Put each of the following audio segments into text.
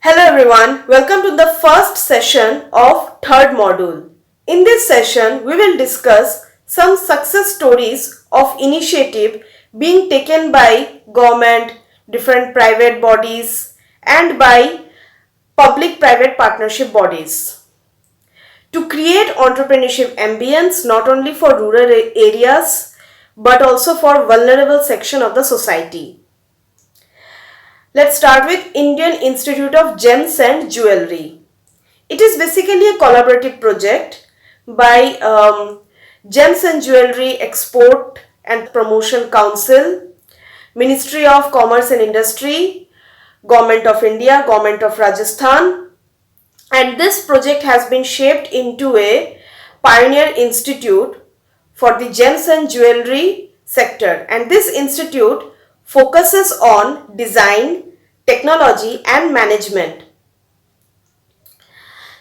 Hello everyone, welcome to the first session of third module. In this session, we will discuss some success stories of initiative being taken by government, different private bodies and by public-private partnership bodies to create entrepreneurship ambience not only for rural areas but also for vulnerable section of the society. Let's start with Indian Institute of Gems and Jewelry. It is basically a collaborative project by Gems and Jewelry Export and Promotion Council, Ministry of Commerce and Industry, Government of India, Government of Rajasthan, and this project has been shaped into a pioneer institute for the gems and jewelry sector, and this institute focuses on design, technology and management.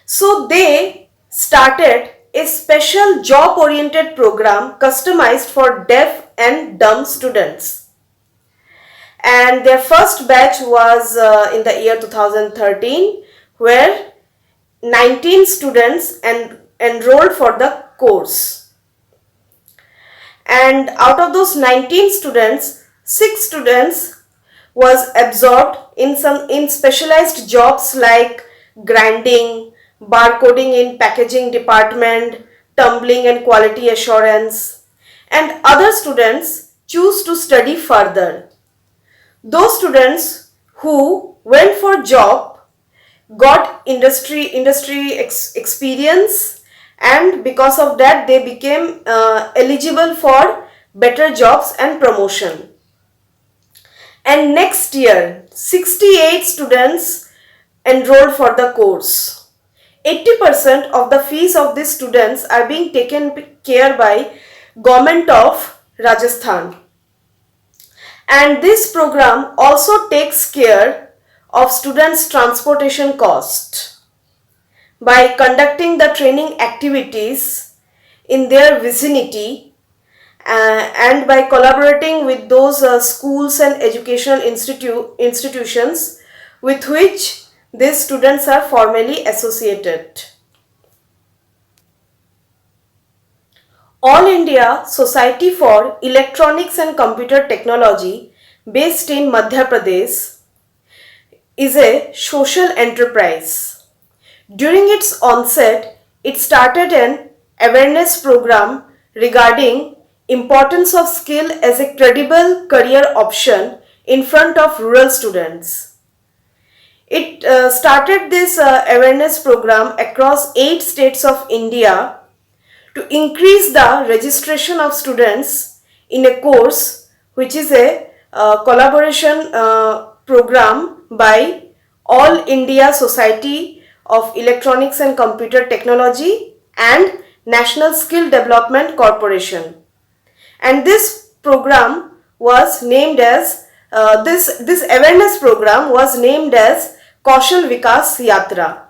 So they started a special job oriented program customized for deaf and dumb students, and their first batch was in the year 2013 where 19 students enrolled for the course, and out of those 19 students, 6 students was absorbed in specialized jobs like grinding, barcoding in packaging department, tumbling and quality assurance, and other students choose to study further. Those students who went for job got industry experience, and because of that they became eligible for better jobs and promotion. And next year 68 students enrolled for the course. 80% of the fees of these students are being taken care by Government of Rajasthan, and this program also takes care of students' transportation cost by conducting the training activities in their vicinity and by collaborating with those schools and educational institutions with which these students are formally associated. All India Society for Electronics and Computer Technology, based in Madhya Pradesh, is a social enterprise. During its onset, it started an awareness program regarding importance of skill as a credible career option in front of rural students. It started this awareness program across 8 states of India to increase the registration of students in a course which is a collaboration program by All India Society of Electronics and Computer Technology and National Skill Development Corporation. And this program was named as this awareness program was named as Kaushal Vikas Yatra.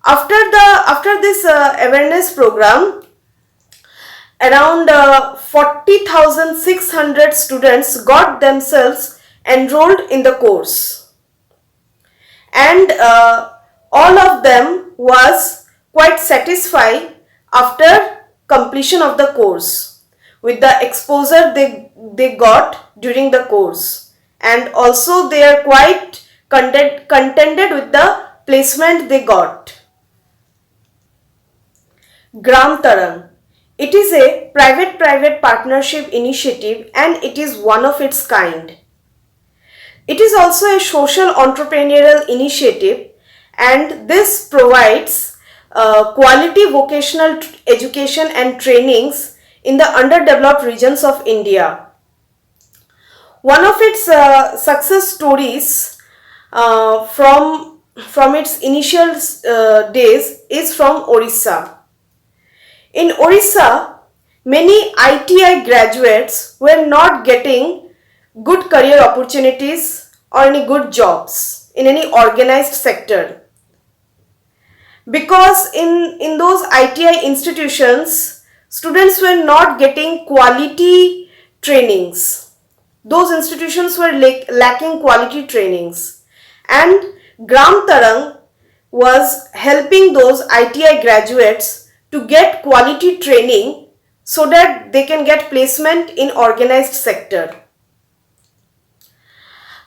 After this awareness program, around 40,600 students got themselves enrolled in the course, and all of them was quite satisfied after completion of the course with the exposure they got during the course, and also they are quite contented with the placement they got. Gram Tarang. It is a private partnership initiative and it is one of its kind. It is also a social entrepreneurial initiative, and this provides quality vocational education and trainings in the underdeveloped regions of India. One of its success stories from its initial days is from Orissa. In Orissa, many ITI graduates were not getting good career opportunities or any good jobs in any organized sector, because in those ITI institutions, students were not getting quality trainings. Those institutions were lacking quality trainings, and Gram Tarang was helping those ITI graduates to get quality training so that they can get placement in organized sector.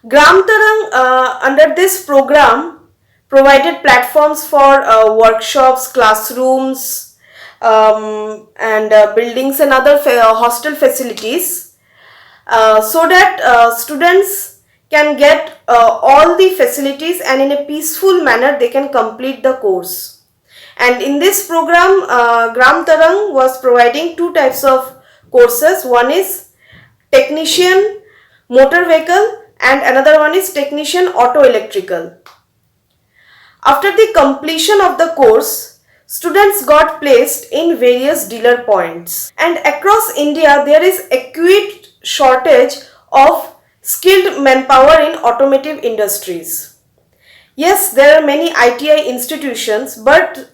Gram Tarang under this program provided platforms for workshops, classrooms, and buildings and other hostel facilities so that students can get all the facilities and in a peaceful manner they can complete the course. And in this program, Gram Tarang was providing two types of courses. One is technician motor vehicle and another one is technician auto electrical. After the completion of the course, students got placed in various dealer points. And across India, there is acute shortage of skilled manpower in automotive industries. Yes, there are many ITI institutions, but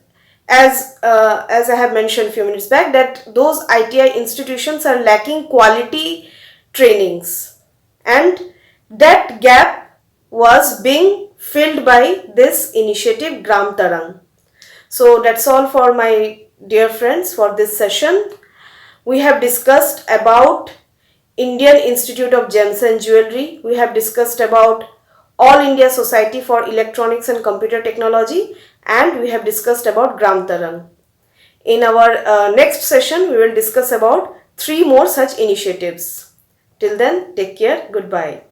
as I have mentioned a few minutes back, that those ITI institutions are lacking quality trainings, and that gap was being filled by this initiative Gram Tarang. So that's all for my dear friends for this session. We have discussed about Indian Institute of Gems and Jewelry. We have discussed about All India Society for Electronics and Computer Technology, and we have discussed about Gram Tarang. In our next session, we will discuss about 3 more such initiatives. Till then, take care. Goodbye.